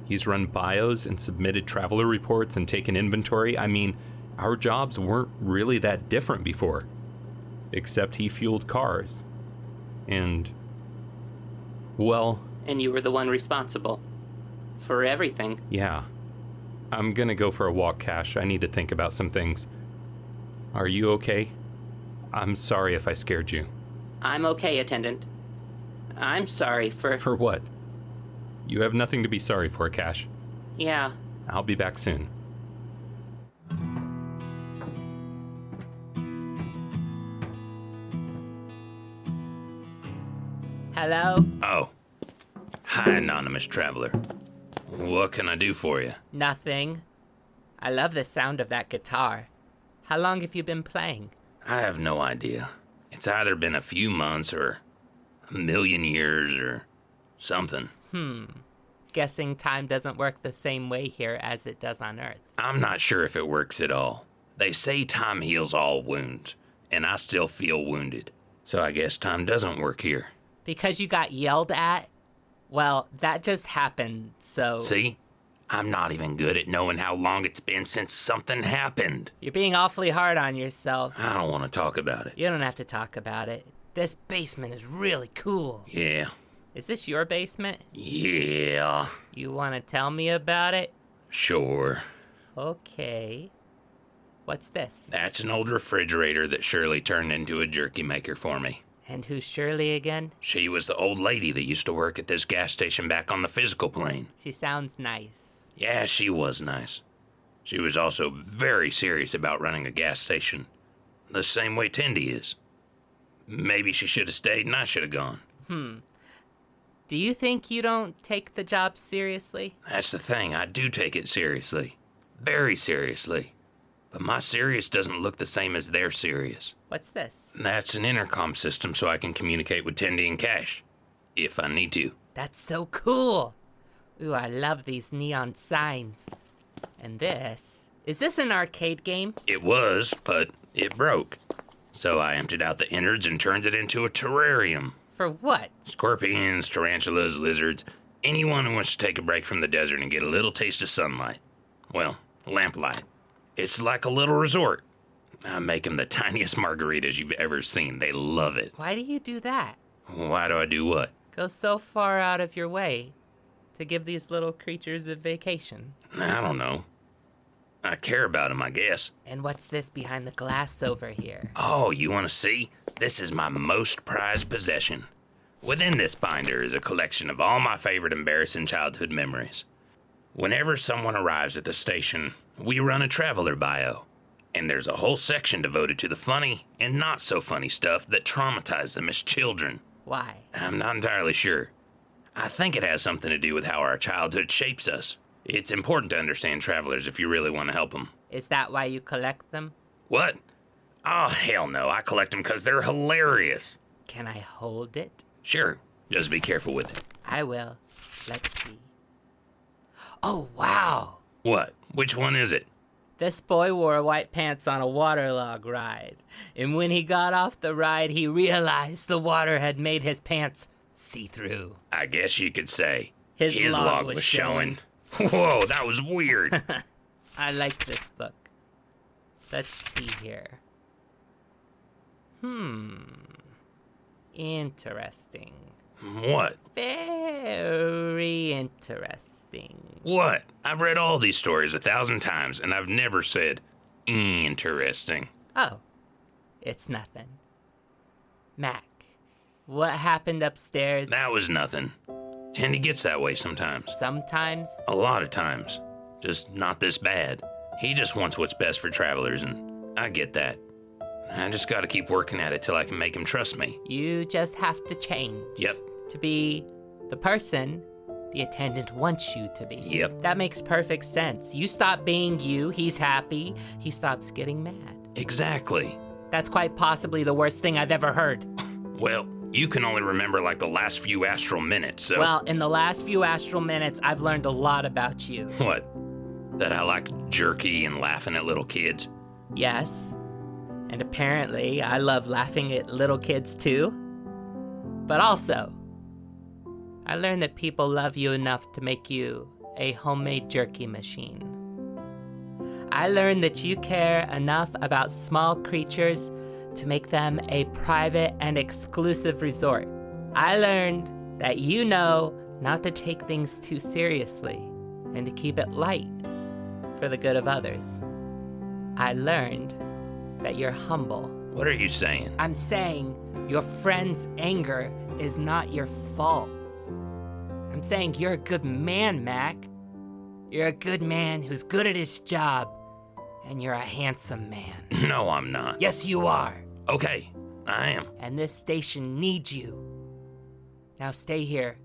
He's run bios and submitted traveler reports and taken inventory. I mean, our jobs weren't really that different before. Except he fueled cars. And, well... And you were the one responsible for everything. Yeah. I'm gonna go for a walk, Cash. I need to think about some things. Are you okay? I'm sorry if I scared you. I'm okay, attendant. I'm sorry for... For what? You have nothing to be sorry for, Cash. Yeah. I'll be back soon. Hello? Oh. Hi, anonymous traveler. What can I do for you? Nothing. I love the sound of that guitar. How long have you been playing? I have no idea. It's either been a few months or a million years or something. Guessing time doesn't work the same way here as it does on Earth. I'm not sure if it works at all. They say time heals all wounds, and I still feel wounded. So I guess time doesn't work here. Because you got yelled at? Well, that just happened, so... See? I'm not even good at knowing how long it's been since something happened. You're being awfully hard on yourself. I don't want to talk about it. You don't have to talk about it. This basement is really cool. Yeah. Is this your basement? Yeah. You want to tell me about it? Sure. Okay. What's this? That's an old refrigerator that Shirley turned into a jerky maker for me. And who's Shirley again? She was the old lady that used to work at this gas station back on the physical plane. She sounds nice. Yeah, she was nice. She was also very serious about running a gas station. The same way Tendy is. Maybe she should have stayed and I should have gone. Do you think you don't take the job seriously? That's the thing, I do take it seriously. Very seriously. But my serious doesn't look the same as their serious. What's this? That's an intercom system so I can communicate with Tendy and C.A.S.H. If I need to. That's so cool. Ooh, I love these neon signs. And this? Is this an arcade game? It was, but it broke. So I emptied out the innards and turned it into a terrarium. For what? Scorpions, tarantulas, lizards, anyone who wants to take a break from the desert and get a little taste of sunlight. Well, lamplight. It's like a little resort. I make them the tiniest margaritas you've ever seen. They love it. Why do you do that? Why do I do what? Go so far out of your way to give these little creatures a vacation. I don't know. I care about them, I guess. And what's this behind the glass over here? Oh, you want to see? This is my most prized possession. Within this binder is a collection of all my favorite embarrassing childhood memories. Whenever someone arrives at the station, we run a traveler bio. And there's a whole section devoted to the funny and not so funny stuff that traumatized them as children. Why? I'm not entirely sure. I think it has something to do with how our childhood shapes us. It's important to understand travelers if you really want to help them. Is that why you collect them? What? Oh, hell no. I collect them because they're hilarious. Can I hold it? Sure. Just be careful with it. I will. Let's see. Oh, wow. What? Which one is it? This boy wore white pants on a waterlog ride. And when he got off the ride, he realized the water had made his pants see-through. I guess you could say His log was showing. Whoa, that was weird. I like this book. Let's see here. Interesting. What? Very interesting. What? I've read all these stories 1,000 times, and I've never said interesting. Oh, it's nothing. Mac, what happened upstairs? That was nothing. Tendy gets that way sometimes. Sometimes? A lot of times. Just not this bad. He just wants what's best for travelers, and I get that. I just gotta keep working at it till I can make him trust me. You just have to change. Yep. To be the person the attendant wants you to be. Yep. That makes perfect sense. You stop being you, he's happy, he stops getting mad. Exactly. That's quite possibly the worst thing I've ever heard. Well, you can only remember like the last few astral minutes, so... Well, in the last few astral minutes, I've learned a lot about you. What? That I like jerky and laughing at little kids? Yes. And apparently, I love laughing at little kids too. But also, I learned that people love you enough to make you a homemade jerky machine. I learned that you care enough about small creatures to make them a private and exclusive resort. I learned that you know not to take things too seriously and to keep it light for the good of others. I learned that you're humble. What are you saying? I'm saying your friend's anger is not your fault. I'm saying you're a good man, Mac. You're a good man who's good at his job, and you're a handsome man. No, I'm not. Yes, you are. Okay, I am. And this station needs you. Now stay here.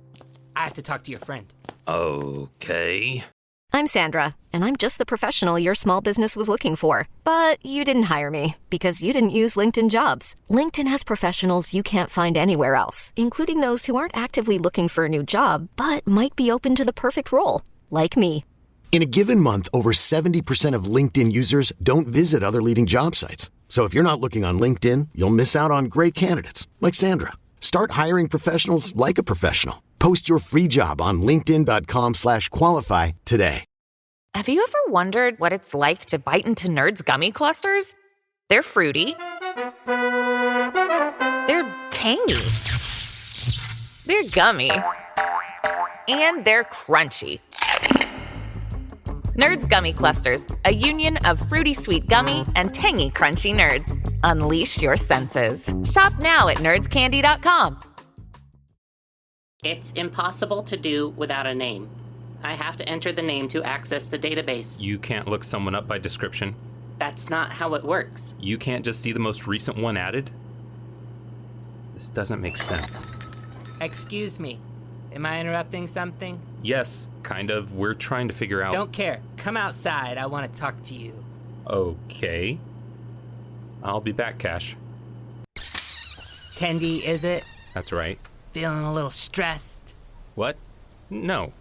I have to talk to your friend. Okay. I'm Sandra, and I'm just the professional your small business was looking for. But you didn't hire me because you didn't use LinkedIn Jobs. LinkedIn has professionals you can't find anywhere else, including those who aren't actively looking for a new job, but might be open to the perfect role, like me. In a given month, over 70% of LinkedIn users don't visit other leading job sites. So if you're not looking on LinkedIn, you'll miss out on great candidates like Sandra. Start hiring professionals like a professional. Post your free job on linkedin.com/qualify today. Have you ever wondered what it's like to bite into Nerds gummy clusters? They're fruity. They're tangy. They're gummy. And they're crunchy. Nerds Gummy Clusters, a union of fruity sweet gummy and tangy crunchy nerds. Unleash your senses. Shop now at nerdscandy.com. It's impossible to do without a name. I have to enter the name to access the database. You can't look someone up by description? That's not how it works. You can't just see the most recent one added? This doesn't make sense. Excuse me. Am I interrupting something? Yes, kind of. We're trying to figure out... Don't care. Come outside. I want to talk to you. Okay. I'll be back, Cash. Tendy, is it? That's right. Feeling a little stressed? What? No.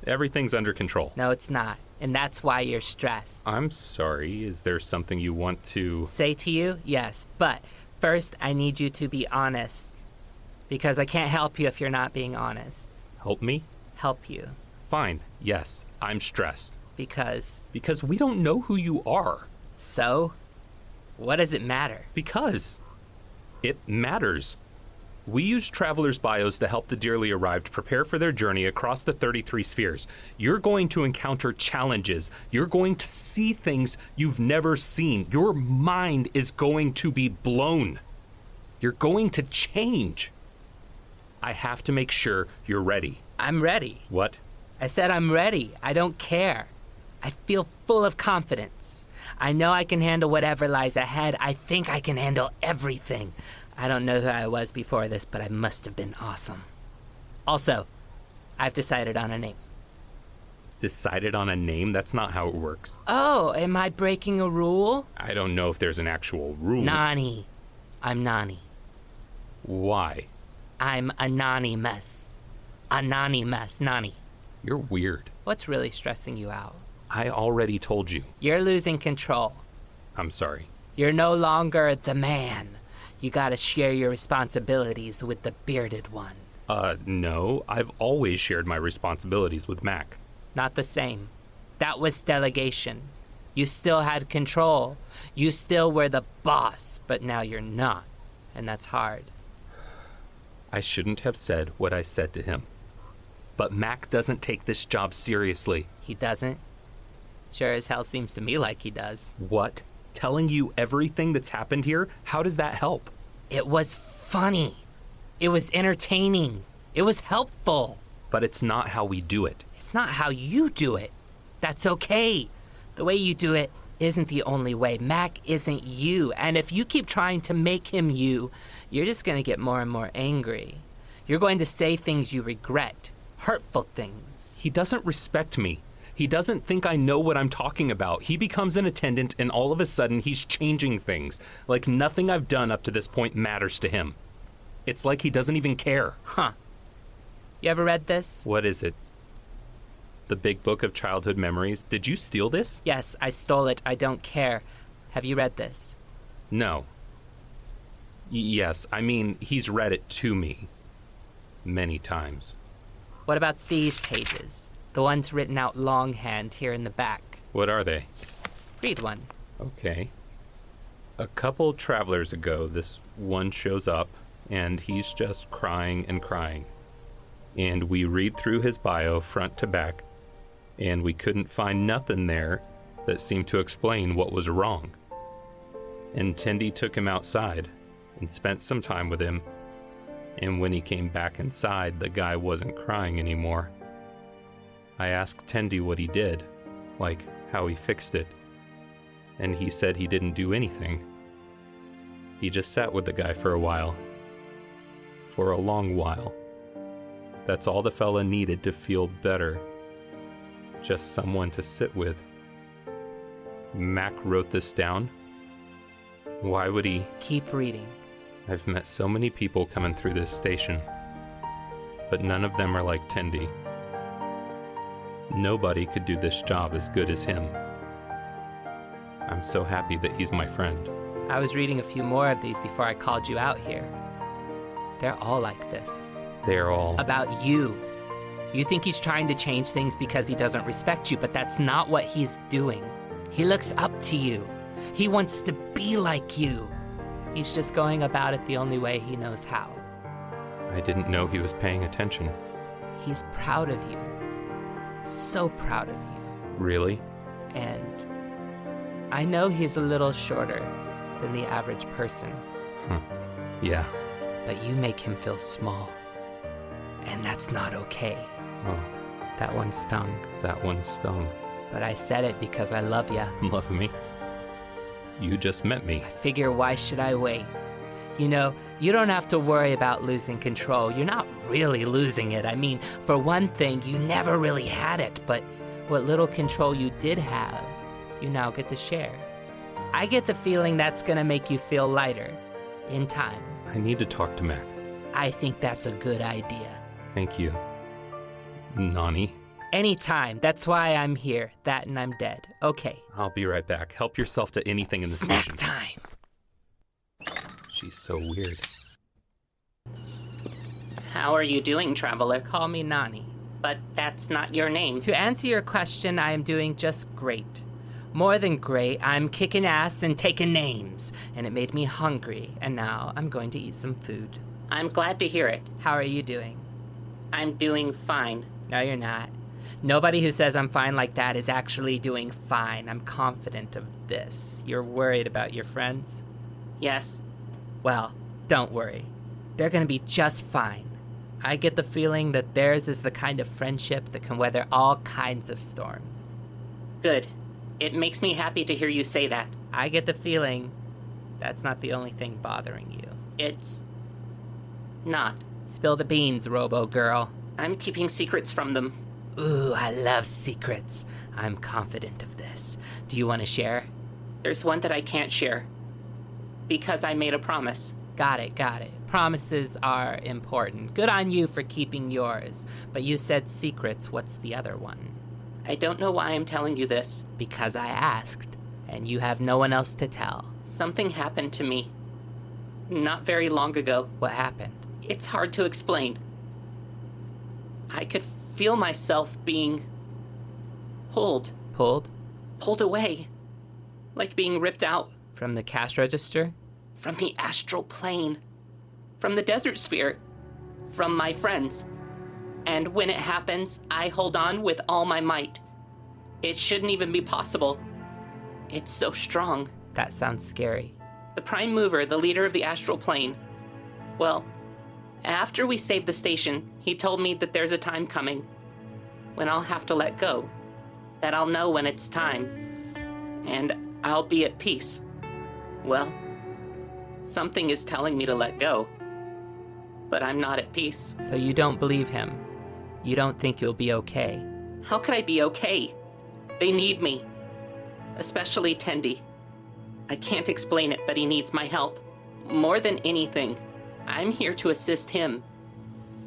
Everything's under control. No, it's not. And that's why you're stressed. I'm sorry. Is there something you want to... say to you? Yes. But first, I need you to be honest. Because I can't help you if you're not being honest. Help me? Help you. Fine. Yes. I'm stressed. Because? Because we don't know who you are. So? What does it matter? Because it matters. We use travelers' bios to help the dearly arrived prepare for their journey across the 33 spheres. You're going to encounter challenges. You're going to see things you've never seen. Your mind is going to be blown. You're going to change. I have to make sure you're ready. I'm ready. What? I said I'm ready. I don't care. I feel full of confidence. I know I can handle whatever lies ahead. I think I can handle everything. I don't know who I was before this, but I must have been awesome. Also, I've decided on a name. Decided on a name? That's not how it works. Oh, am I breaking a rule? I don't know if there's an actual rule. Nani. I'm Nani. Why? I'm anonymous. Anonymous, Nani. You're weird. What's really stressing you out? I already told you. You're losing control. I'm sorry. You're no longer the man. You gotta share your responsibilities with the bearded one. No. I've always shared my responsibilities with Mac. Not the same. That was delegation. You still had control. You still were the boss, but now you're not. And that's hard. I shouldn't have said what I said to him. But Mac doesn't take this job seriously. He doesn't? Sure as hell seems to me like he does. What? Telling you everything that's happened here? How does that help? It was funny. It was entertaining. It was helpful. But it's not how we do it. It's not how you do it. That's okay. The way you do it isn't the only way. Mac isn't you. And if you keep trying to make him you, you're just going to get more and more angry. You're going to say things you regret, hurtful things. He doesn't respect me. He doesn't think I know what I'm talking about. He becomes an attendant and all of a sudden he's changing things. Like nothing I've done up to this point matters to him. It's like he doesn't even care. Huh. You ever read this? What is it? The Big Book of Childhood Memories? Did you steal this? Yes, I stole it. I don't care. Have you read this? No. Yes, I mean, he's read it to me. Many times. What about these pages? The ones written out longhand here in the back. What are they? Read one. Okay. A couple travelers ago, this one shows up, and he's just crying and crying. And we read through his bio front to back, and we couldn't find nothing there that seemed to explain what was wrong. And Tendy took him outside and spent some time with him, and when he came back inside, the guy wasn't crying anymore. I asked Tendy what he did, like how he fixed it, and he said he didn't do anything. He just sat with the guy for a while. For a long while. That's all the fella needed to feel better. Just someone to sit with. Mac wrote this down. Why would he? Keep reading. I've met so many people coming through this station, but none of them are like Tendy. Nobody could do this job as good as him. I'm so happy that he's my friend. I was reading a few more of these before I called you out here. They're all like this. They're all... About you. You think he's trying to change things because he doesn't respect you, but that's not what he's doing. He looks up to you. He wants to be like you. He's just going about it the only way he knows how. I didn't know he was paying attention. He's proud of you. So proud of you. Really? And I know he's a little shorter than the average person. Yeah. But you make him feel small. And that's not okay. Oh. That one stung. That one stung. But I said it because I love ya. Love me? You just met me. I figure, why should I wait? You know, you don't have to worry about losing control. You're not really losing it. I mean, for one thing, you never really had it, but what little control you did have, you now get to share. I get the feeling that's gonna make you feel lighter in time. I need to talk to Mac. I think that's a good idea. Thank you, Nani. Anytime. That's why I'm here. That and I'm dead. Okay. I'll be right back. Help yourself to anything in the Snack station. time. She's so weird. How are you doing, traveler? Call me Nani. But that's not your name. To answer your question, I am doing just great. More than great, I'm kicking ass and taking names. And it made me hungry, and now I'm going to eat some food. I'm glad to hear it. How are you doing? I'm doing fine. No, you're not. Nobody who says I'm fine like that is actually doing fine. I'm confident of this. You're worried about your friends? Yes. Well, don't worry. They're gonna be just fine. I get the feeling that theirs is the kind of friendship that can weather all kinds of storms. Good. It makes me happy to hear you say that. I get the feeling that's not the only thing bothering you. It's not. Spill the beans, Robo Girl. I'm keeping secrets from them. Ooh, I love secrets. I'm confident of this. Do you want to share? There's one that I can't share. Because I made a promise. Got it. Promises are important. Good on you for keeping yours. But you said secrets. What's the other one? I don't know why I'm telling you this. Because I asked, and you have no one else to tell. Something happened to me. Not very long ago. What happened? It's hard to explain. I could feel myself being pulled. Pulled? Pulled away. Like being ripped out. From the cash register? From the astral plane. From the desert sphere. From my friends. And when it happens, I hold on with all my might. It shouldn't even be possible. It's so strong. That sounds scary. The prime mover, the leader of the astral plane. Well, after we saved the station, he told me that there's a time coming when I'll have to let go. That I'll know when it's time. And I'll be at peace. Well, something is telling me to let go. But I'm not at peace. So you don't believe him? You don't think you'll be okay. How could I be okay? They need me. Especially Tendy. I can't explain it, but he needs my help. More than anything, I'm here to assist him.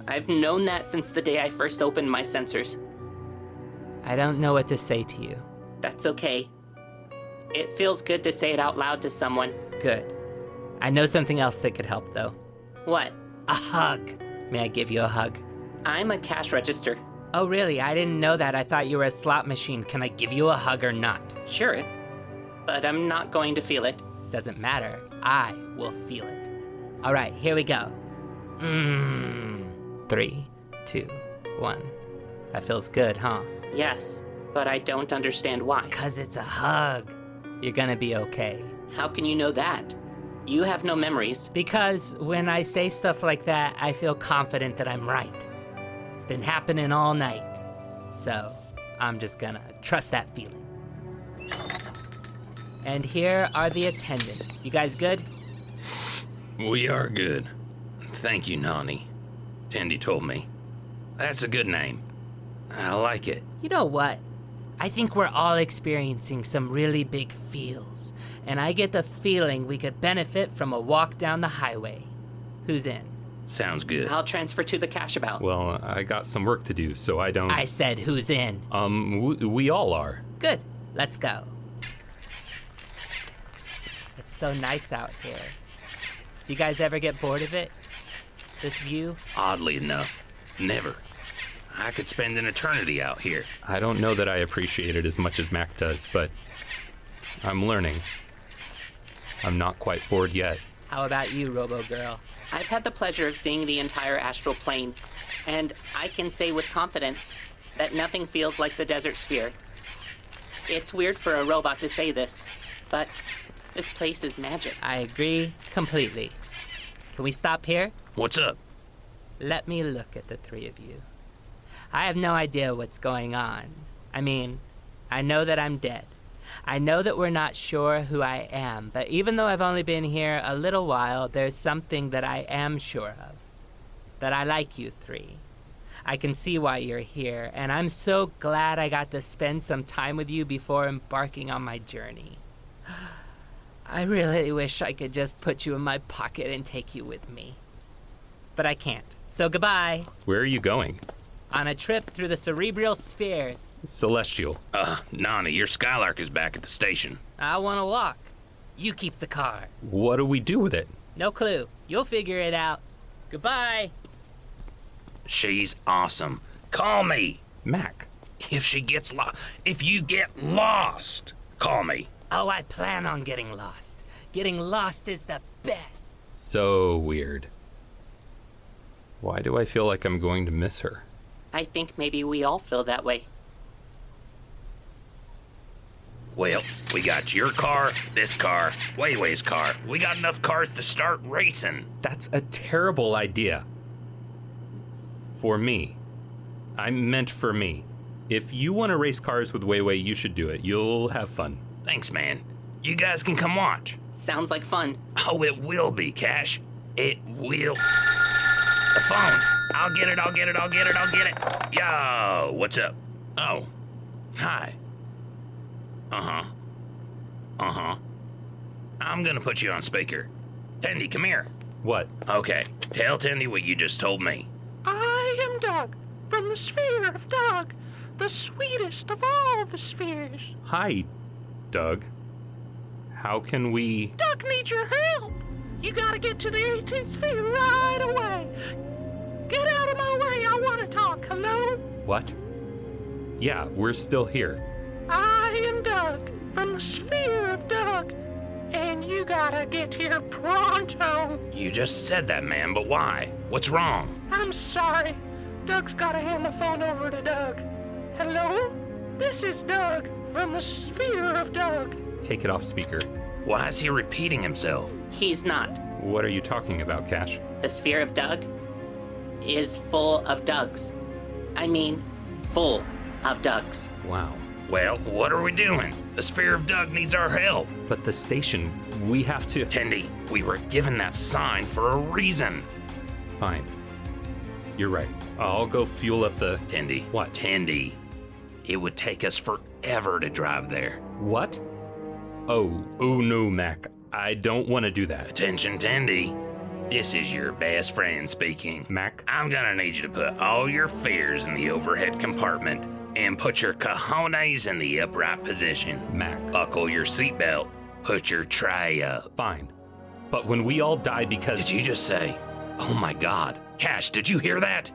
I've known that since the day I first opened my sensors. I don't know what to say to you. That's okay. It feels good to say it out loud to someone. Good. I know something else that could help, though. What? A hug. May I give you a hug? I'm a cash register. Oh, really? I didn't know that. I thought you were a slot machine. Can I give you a hug or not? Sure. But I'm not going to feel it. Doesn't matter. I will feel it. All right, here we go. 3, 2, 1. That feels good, huh? Yes, but I don't understand why. 'Cause it's a hug. You're gonna be okay. How can you know that? You have no memories. Because when I say stuff like that, I feel confident that I'm right. It's been happening all night. So, I'm just gonna trust that feeling. And here are the attendants. You guys good? We are good. Thank you, Nani. Tendy told me. That's a good name. I like it. You know what? I think we're all experiencing some really big feels. And I get the feeling we could benefit from a walk down the highway. Who's in? Sounds good. I'll transfer to the cash about. Well, I got some work to do, so I don't... I said who's in. We all are. Good. Let's go. It's so nice out here. Do you guys ever get bored of it? This view? Oddly enough, never. I could spend an eternity out here. I don't know that I appreciate it as much as Mac does, but I'm learning. I'm not quite bored yet. How about you, Robo-Girl? I've had the pleasure of seeing the entire Astral Plane, and I can say with confidence that nothing feels like the desert sphere. It's weird for a robot to say this, but this place is magic. I agree completely. Can we stop here? What's up? Let me look at the three of you. I have no idea what's going on. I mean, I know that I'm dead. I know that we're not sure who I am, but even though I've only been here a little while, there's something that I am sure of. That I like you three. I can see why you're here, and I'm so glad I got to spend some time with you before embarking on my journey. I really wish I could just put you in my pocket and take you with me. But I can't. So goodbye. Where are you going? On a trip through the cerebral spheres. Celestial. Nani, your Skylark is back at the station. I want to walk. You keep the car. What do we do with it? No clue. You'll figure it out. Goodbye. She's awesome. Call me. Mac. If you get lost, call me. Oh, I plan on getting lost. Getting lost is the best. So weird. Why do I feel like I'm going to miss her? I think maybe we all feel that way. Well, we got your car, this car, Weiwei's car. We got enough cars to start racing. That's a terrible idea. For me. I meant for me. If you want to race cars with Weiwei, you should do it. You'll have fun. Thanks, man. You guys can come watch. Sounds like fun. Oh, it will be, Cash. It will. The phone. I'll get it. Yo, what's up? Oh, hi. I'm gonna put you on speaker. Tendy, come here. What? Okay, tell Tendy what you just told me. I am Doug, from the sphere of Doug, the sweetest of all the spheres. Hi, Doug. How can we... Doug needs your help. You gotta get to the 18th sphere right away. Get out of my way, I want to talk. Hello? What? Yeah, we're still here. I am Doug, from the sphere of Doug, and you gotta get here pronto. You just said that, man, but why? What's wrong? I'm sorry. Doug's gotta hand the phone over to Doug. Hello? This is Doug, from the sphere of Doug. Take it off speaker. Why is he repeating himself? He's not. What are you talking about, Cash? The sphere of Doug is full of Dougs. I mean, full of Dougs. Wow. Well, what are we doing? The sphere of Doug needs our help. But the station, we have to... Tendy, we were given that sign for a reason. Fine. You're right. I'll go fuel up the... Tendy. What? Tendy. It would take us forever to drive there. What? Oh no, Mac. I don't want to do that. Attention, Tendy. This is your best friend speaking. Mac? I'm gonna need you to put all your fears in the overhead compartment and put your cojones in the upright position. Mac. Buckle your seatbelt. Put your tray up. Fine. But when we all die because... Did you just say, oh my God? Cash, did you hear that?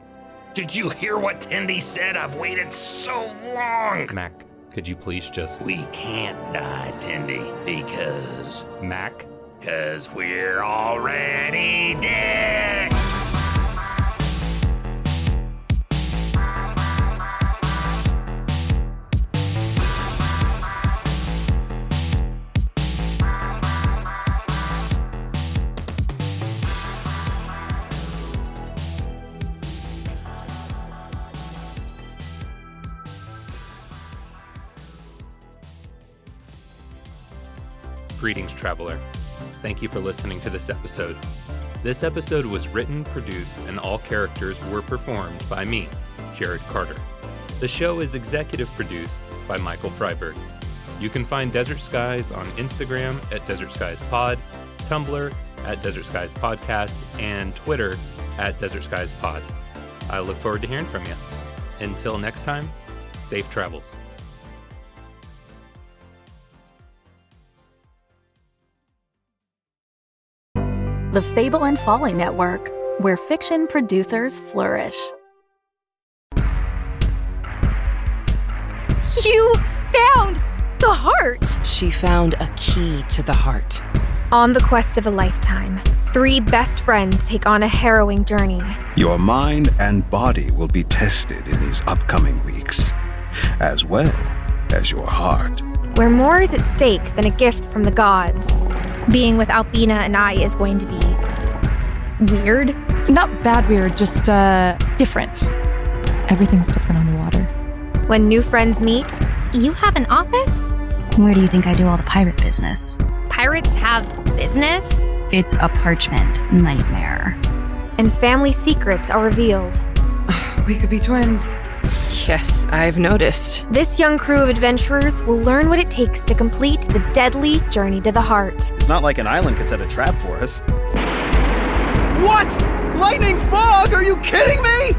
Did you hear what Tendy said? I've waited so long. Mac, could you please just... We can't die, Tendy, because... Mac? Because we're already dead. Greetings, traveler. Thank you for listening to this episode. This episode was written, produced, and all characters were performed by me, Jared Carter. The show is executive produced by Michael Freiberg. You can find Desert Skies on Instagram at Desert Skies Pod, Tumblr at Desert Skies Podcast, and Twitter at Desert Skies Pod. I look forward to hearing from you. Until next time, safe travels. The Fable and Folly Network, where fiction producers flourish. You found the heart! She found a key to the heart. On the quest of a lifetime, 3 best friends take on a harrowing journey. Your mind and body will be tested in these upcoming weeks, as well as your heart. Where more is at stake than a gift from the gods. Being with Albina and I is going to be weird. Not bad weird, just different. Everything's different on the water. When new friends meet, you have an office? Where do you think I do all the pirate business? Pirates have business? It's a parchment nightmare. And family secrets are revealed. We could be twins. Yes, I've noticed. This young crew of adventurers will learn what it takes to complete the deadly journey to the heart. It's not like an island could set a trap for us. What? Lightning fog? Are you kidding me?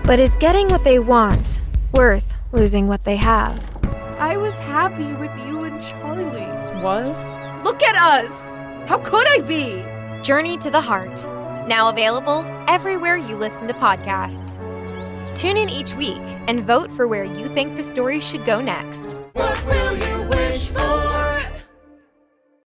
But is getting what they want worth losing what they have? I was happy with you and Charlie. Was? Look at us! How could I be? Journey to the Heart. Now available everywhere you listen to podcasts. Tune in each week and vote for where you think the story should go next. What will